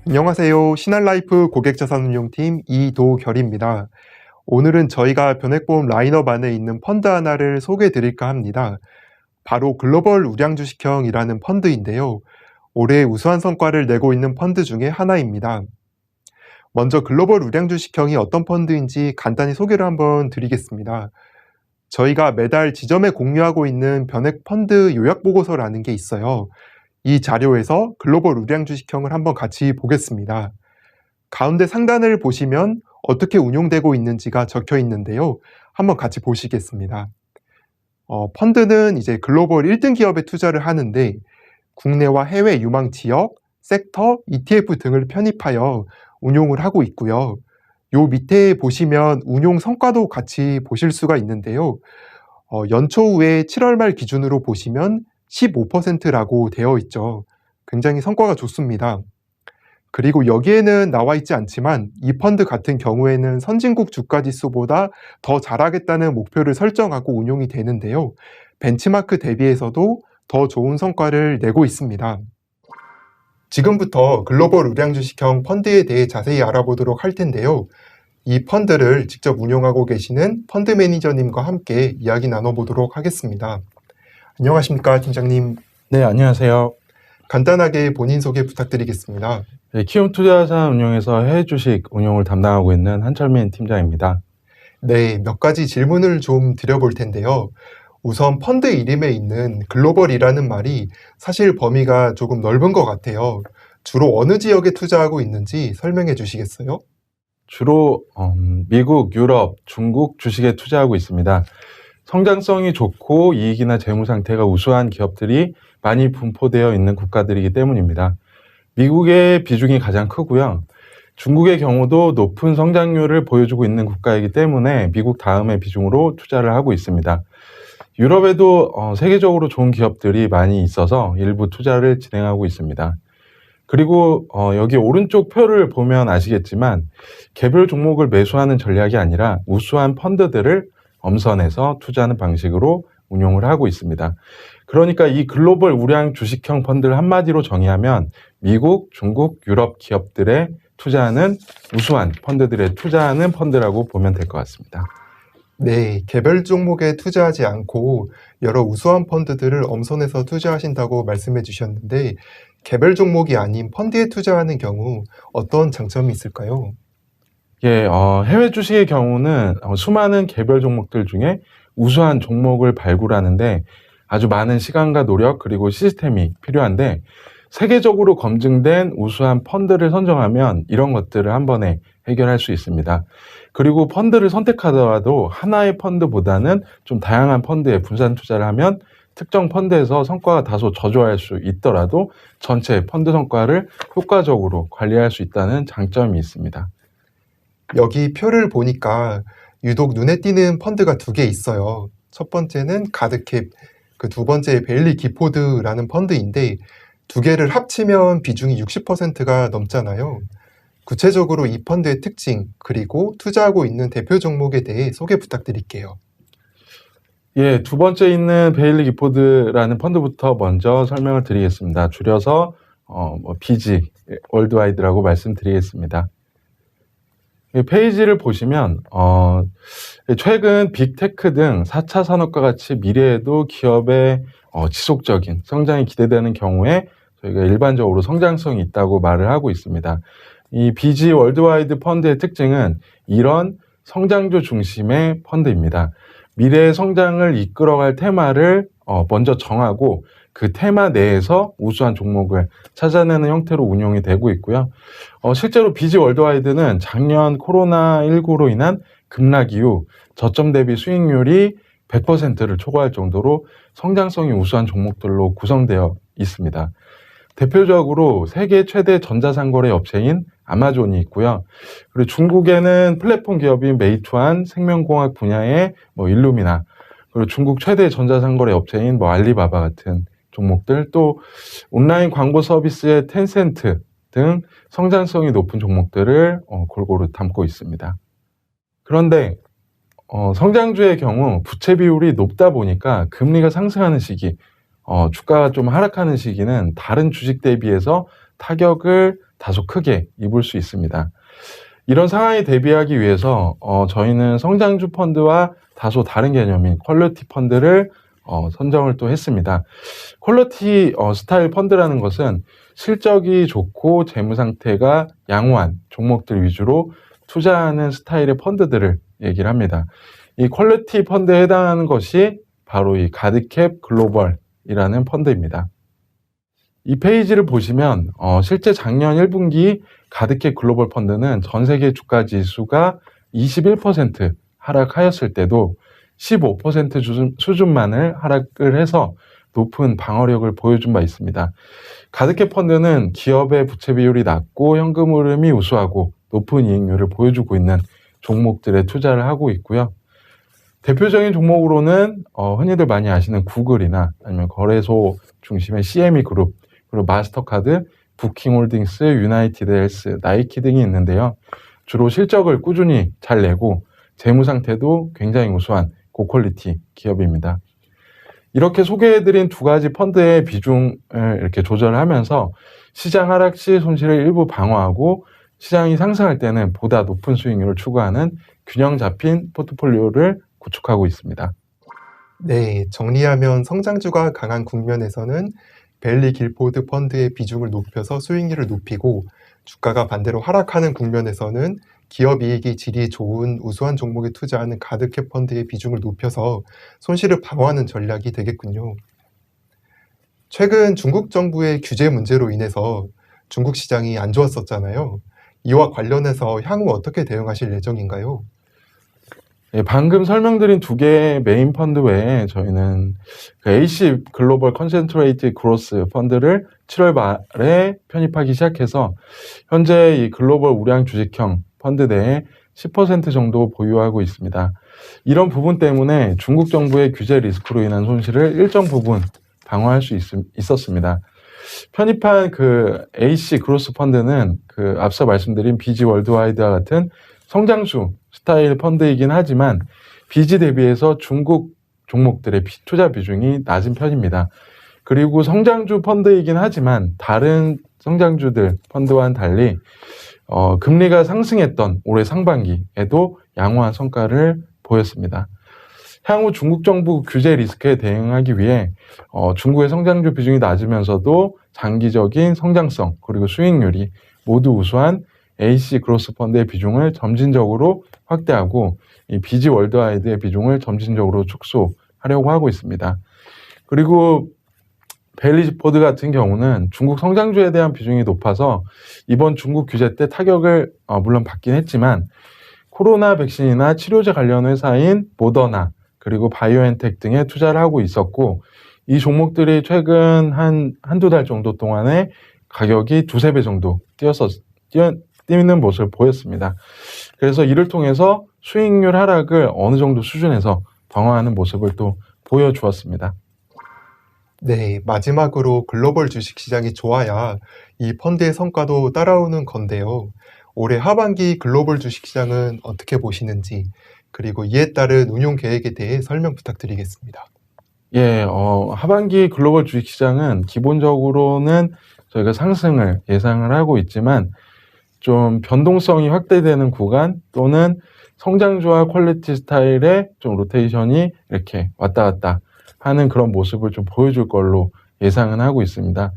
안녕하세요. 신한라이프 고객자산운용팀 이도결입니다. 오늘은 저희가 변액보험 라인업 안에 있는 펀드 하나를 소개해 드릴까 합니다. 바로 글로벌 우량주식형이라는 펀드인데요. 올해 우수한 성과를 내고 있는 펀드 중에 하나입니다. 먼저 글로벌 우량주식형이 어떤 펀드인지 간단히 소개를 한번 드리겠습니다. 저희가 매달 지점에 공유하고 있는 변액 펀드 요약보고서라는 게 있어요. 이 자료에서 글로벌 우량주식형을 한번 같이 보겠습니다. 가운데 상단을 보시면 어떻게 운용되고 있는지가 적혀 있는데요. 한번 같이 보시겠습니다. 펀드는 이제 글로벌 1등 기업에 투자를 하는데 국내와 해외 유망 지역, 섹터, ETF 등을 편입하여 운용을 하고 있고요. 요 밑에 보시면 운용 성과도 같이 보실 수가 있는데요. 연초 후에 7월 말 기준으로 보시면 15%라고 되어 있죠. 굉장히 성과가 좋습니다. 그리고 여기에는 나와 있지 않지만 이 펀드 같은 경우에는 선진국 주가지수보다 더 잘하겠다는 목표를 설정하고 운용이 되는데요. 벤치마크 대비해서도 더 좋은 성과를 내고 있습니다. 지금부터 글로벌 우량주식형 펀드에 대해 자세히 알아보도록 할 텐데요. 이 펀드를 직접 운용하고 계시는 펀드 매니저님과 함께 이야기 나눠보도록 하겠습니다. 안녕하십니까, 팀장님. 네, 안녕하세요. 간단하게 본인 소개 부탁드리겠습니다. 네, 키움 투자자산 운용에서 해외 주식 운용을 담당하고 있는 한철민 팀장입니다. 네, 몇 가지 질문을 좀 드려볼 텐데요. 우선 펀드 이름에 있는 글로벌이라는 말이 사실 범위가 조금 넓은 것 같아요. 주로 어느 지역에 투자하고 있는지 설명해 주시겠어요? 주로 미국, 유럽, 중국 주식에 투자하고 있습니다. 성장성이 좋고 이익이나 재무 상태가 우수한 기업들이 많이 분포되어 있는 국가들이기 때문입니다. 미국의 비중이 가장 크고요. 중국의 경우도 높은 성장률을 보여주고 있는 국가이기 때문에 미국 다음의 비중으로 투자를 하고 있습니다. 유럽에도 세계적으로 좋은 기업들이 많이 있어서 일부 투자를 진행하고 있습니다. 그리고 여기 오른쪽 표를 보면 아시겠지만 개별 종목을 매수하는 전략이 아니라 우수한 펀드들을 엄선해서 투자하는 방식으로 운용을 하고 있습니다. 그러니까 이 글로벌 우량 주식형 펀드를 한마디로 정의하면 미국, 중국, 유럽 기업들에 투자하는 우수한 펀드들에 투자하는 펀드라고 보면 될 것 같습니다. 네, 개별 종목에 투자하지 않고 여러 우수한 펀드들을 엄선해서 투자하신다고 말씀해 주셨는데 개별 종목이 아닌 펀드에 투자하는 경우 어떤 장점이 있을까요? 예, 해외 주식의 경우는 수많은 개별 종목들 중에 우수한 종목을 발굴하는데 아주 많은 시간과 노력 그리고 시스템이 필요한데 세계적으로 검증된 우수한 펀드를 선정하면 이런 것들을 한 번에 해결할 수 있습니다. 그리고 펀드를 선택하더라도 하나의 펀드보다는 좀 다양한 펀드에 분산 투자를 하면 특정 펀드에서 성과가 다소 저조할 수 있더라도 전체 펀드 성과를 효과적으로 관리할 수 있다는 장점이 있습니다. 여기 표를 보니까 유독 눈에 띄는 펀드가 두 개 있어요. 첫 번째는 가드캡, 그 두 번째 베일리 기포드라는 펀드인데 두 개를 합치면 비중이 60%가 넘잖아요. 구체적으로 이 펀드의 특징, 그리고 투자하고 있는 대표 종목에 대해 소개 부탁드릴게요. 예, 두 번째 있는 베일리 기포드라는 펀드부터 먼저 설명을 드리겠습니다. 줄여서 BG 월드와이드라고 말씀드리겠습니다. 페이지를 보시면 최근 빅테크 등 4차 산업과 같이 미래에도 기업의 지속적인 성장이 기대되는 경우에 저희가 일반적으로 성장성이 있다고 말을 하고 있습니다. 이 BG 월드와이드 펀드의 특징은 이런 성장주 중심의 펀드입니다. 미래의 성장을 이끌어갈 테마를 먼저 정하고 그 테마 내에서 우수한 종목을 찾아내는 형태로 운용이 되고 있고요. 실제로 BG 월드와이드는 작년 코로나19로 인한 급락 이후 저점 대비 수익률이 100%를 초과할 정도로 성장성이 우수한 종목들로 구성되어 있습니다. 대표적으로 세계 최대 전자상거래 업체인 아마존이 있고요. 그리고 중국에는 플랫폼 기업인 메이투안, 생명공학 분야의 일루미나, 그리고 중국 최대 전자상거래 업체인 알리바바 같은 종목들, 또 온라인 광고 서비스의 텐센트 등 성장성이 높은 종목들을 골고루 담고 있습니다. 그런데 성장주의 경우 부채 비율이 높다 보니까 금리가 상승하는 시기, 주가가 좀 하락하는 시기는 다른 주식 대비해서 타격을 다소 크게 입을 수 있습니다. 이런 상황에 대비하기 위해서 저희는 성장주 펀드와 다소 다른 개념인 퀄리티 펀드를 선정을 또 했습니다. 퀄리티 스타일 펀드라는 것은 실적이 좋고 재무 상태가 양호한 종목들 위주로 투자하는 스타일의 펀드들을 얘기를 합니다. 이 퀄리티 펀드에 해당하는 것이 바로 이 가드캡 글로벌이라는 펀드입니다. 이 페이지를 보시면 실제 작년 1분기 가드캡 글로벌 펀드는 전 세계 주가 지수가 21% 하락하였을 때도 15% 수준만을 하락을 해서 높은 방어력을 보여준 바 있습니다. 가드캡 펀드는 기업의 부채 비율이 낮고 현금 흐름이 우수하고 높은 이익률을 보여주고 있는 종목들에 투자를 하고 있고요. 대표적인 종목으로는 흔히들 많이 아시는 구글이나 아니면 거래소 중심의 CME 그룹, 그리고 마스터카드, 부킹홀딩스, 유나이티드 헬스, 나이키 등이 있는데요. 주로 실적을 꾸준히 잘 내고 재무 상태도 굉장히 우수한 고퀄리티 기업입니다. 이렇게 소개해드린 두 가지 펀드의 비중을 이렇게 조절하면서 시장 하락 시 손실을 일부 방어하고 시장이 상승할 때는 보다 높은 수익률을 추구하는 균형 잡힌 포트폴리오를 구축하고 있습니다. 네, 정리하면 성장주가 강한 국면에서는 벨리 길포드 펀드의 비중을 높여서 수익률을 높이고 주가가 반대로 하락하는 국면에서는 기업 이익이 질이 좋은 우수한 종목에 투자하는 가드캡 펀드의 비중을 높여서 손실을 방어하는 전략이 되겠군요. 최근 중국 정부의 규제 문제로 인해서 중국 시장이 안 좋았었잖아요. 이와 관련해서 향후 어떻게 대응하실 예정인가요? 예, 방금 설명드린 두 개의 메인 펀드 외에 저희는 그 AC 글로벌 컨센트레이트 그로스 펀드를 7월 말에 편입하기 시작해서 현재 이 글로벌 우량 주식형 펀드 내에 10% 정도 보유하고 있습니다. 이런 부분 때문에 중국 정부의 규제 리스크로 인한 손실을 일정 부분 방어할 수 있었습니다. 편입한 그 AC 그로스 펀드는 그 앞서 말씀드린 BG 월드와이드와 같은 성장주 스타일 펀드이긴 하지만 BG 대비해서 중국 종목들의 투자 비중이 낮은 편입니다. 그리고 성장주 펀드이긴 하지만 다른 성장주들 펀드와는 달리 금리가 상승했던 올해 상반기에도 양호한 성과를 보였습니다. 향후 중국 정부 규제 리스크에 대응하기 위해 중국의 성장주 비중이 낮으면서도 장기적인 성장성 그리고 수익률이 모두 우수한 AC 그로스 펀드의 비중을 점진적으로 확대하고 이 BG 월드와이드의 비중을 점진적으로 축소하려고 하고 있습니다. 그리고 벨리포드 같은 경우는 중국 성장주에 대한 비중이 높아서 이번 중국 규제 때 타격을 물론 받긴 했지만 코로나 백신이나 치료제 관련 회사인 모더나 그리고 바이오엔텍 등에 투자를 하고 있었고 이 종목들이 최근 한두 달 정도 동안에 가격이 두세 배 정도 뛰는 모습을 보였습니다. 그래서 이를 통해서 수익률 하락을 어느 정도 수준에서 방어하는 모습을 또 보여주었습니다. 네, 마지막으로 글로벌 주식시장이 좋아야 이 펀드의 성과도 따라오는 건데요. 올해 하반기 글로벌 주식시장은 어떻게 보시는지, 그리고 이에 따른 운용 계획에 대해 설명 부탁드리겠습니다. 예, 하반기 글로벌 주식시장은 기본적으로는 저희가 상승을 예상을 하고 있지만 좀 변동성이 확대되는 구간 또는 성장주와 퀄리티 스타일의 좀 로테이션이 이렇게 왔다 갔다 하는 그런 모습을 좀 보여줄 걸로 예상은 하고 있습니다.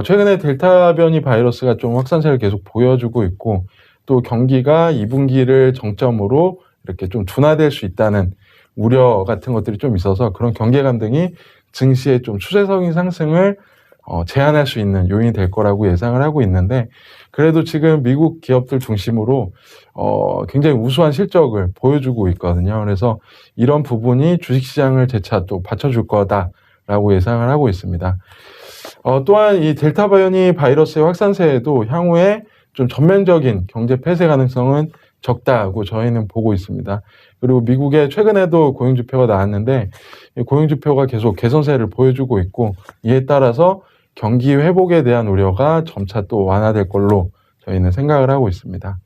최근에 델타 변이 바이러스가 좀 확산세를 계속 보여주고 있고 또 경기가 2분기를 정점으로 이렇게 좀 둔화될 수 있다는 우려 같은 것들이 좀 있어서 그런 경계감 등이 증시의 좀 추세적인 상승을 제한할 수 있는 요인이 될 거라고 예상을 하고 있는데 그래도 지금 미국 기업들 중심으로 굉장히 우수한 실적을 보여주고 있거든요. 그래서 이런 부분이 주식시장을 재차 또 받쳐줄 거다라고 예상을 하고 있습니다. 또한 이 델타 변이 바이러스의 확산세에도 향후에 좀 전면적인 경제 폐쇄 가능성은 적다고 저희는 보고 있습니다. 그리고 미국에 최근에도 고용지표가 나왔는데 고용지표가 계속 개선세를 보여주고 있고 이에 따라서 경기 회복에 대한 우려가 점차 또 완화될 걸로 저희는 생각을 하고 있습니다.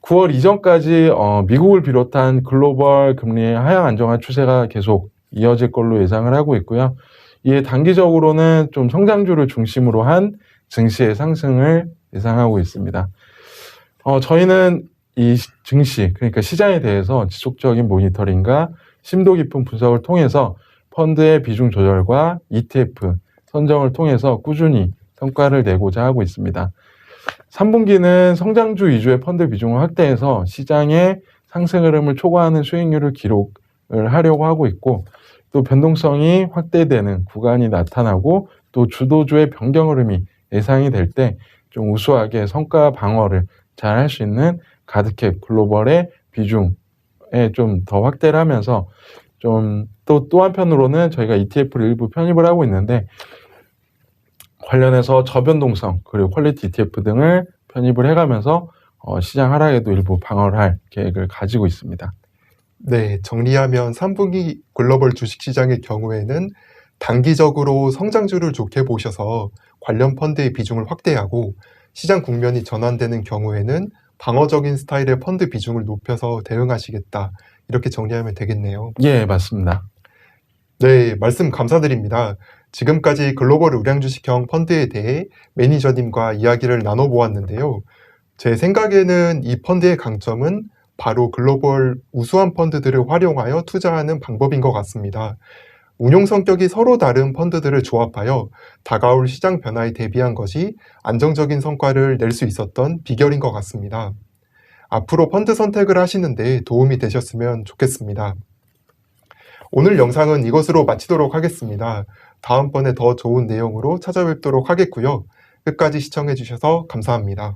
9월 이전까지 미국을 비롯한 글로벌 금리의 하향 안정화 추세가 계속 이어질 걸로 예상을 하고 있고요. 이에 단기적으로는 좀 성장주를 중심으로 한 증시의 상승을 예상하고 있습니다. 저희는 이 증시, 그러니까 시장에 대해서 지속적인 모니터링과 심도 깊은 분석을 통해서 펀드의 비중 조절과 ETF 선정을 통해서 꾸준히 성과를 내고자 하고 있습니다. 3분기는 성장주 위주의 펀드 비중을 확대해서 시장의 상승 흐름을 초과하는 수익률을 기록을 하려고 하고 있고, 또 변동성이 확대되는 구간이 나타나고 또 주도주의 변경 흐름이 예상이 될 때 좀 우수하게 성과 방어를 잘 할 수 있는 가드캡 글로벌의 비중에 좀 더 확대를 하면서 좀 또 한편으로는 저희가 ETF를 일부 편입을 하고 있는데, 관련해서 저변동성 그리고 퀄리티 ETF 등을 편입을 해가면서 시장 하락에도 일부 방어를 할 계획을 가지고 있습니다. 네, 정리하면 3분기 글로벌 주식시장의 경우에는 단기적으로 성장주를 좋게 보셔서 관련 펀드의 비중을 확대하고, 시장 국면이 전환되는 경우에는 방어적인 스타일의 펀드 비중을 높여서 대응하시겠다. 이렇게 정리하면 되겠네요. 예, 맞습니다. 네, 말씀 감사드립니다. 지금까지 글로벌 우량주식형 펀드에 대해 매니저님과 이야기를 나눠보았는데요. 제 생각에는 이 펀드의 강점은 바로 글로벌 우수한 펀드들을 활용하여 투자하는 방법인 것 같습니다. 운용 성격이 서로 다른 펀드들을 조합하여 다가올 시장 변화에 대비한 것이 안정적인 성과를 낼 수 있었던 비결인 것 같습니다. 앞으로 펀드 선택을 하시는데 도움이 되셨으면 좋겠습니다. 오늘 영상은 이것으로 마치도록 하겠습니다. 다음번에 더 좋은 내용으로 찾아뵙도록 하겠고요. 끝까지 시청해주셔서 감사합니다.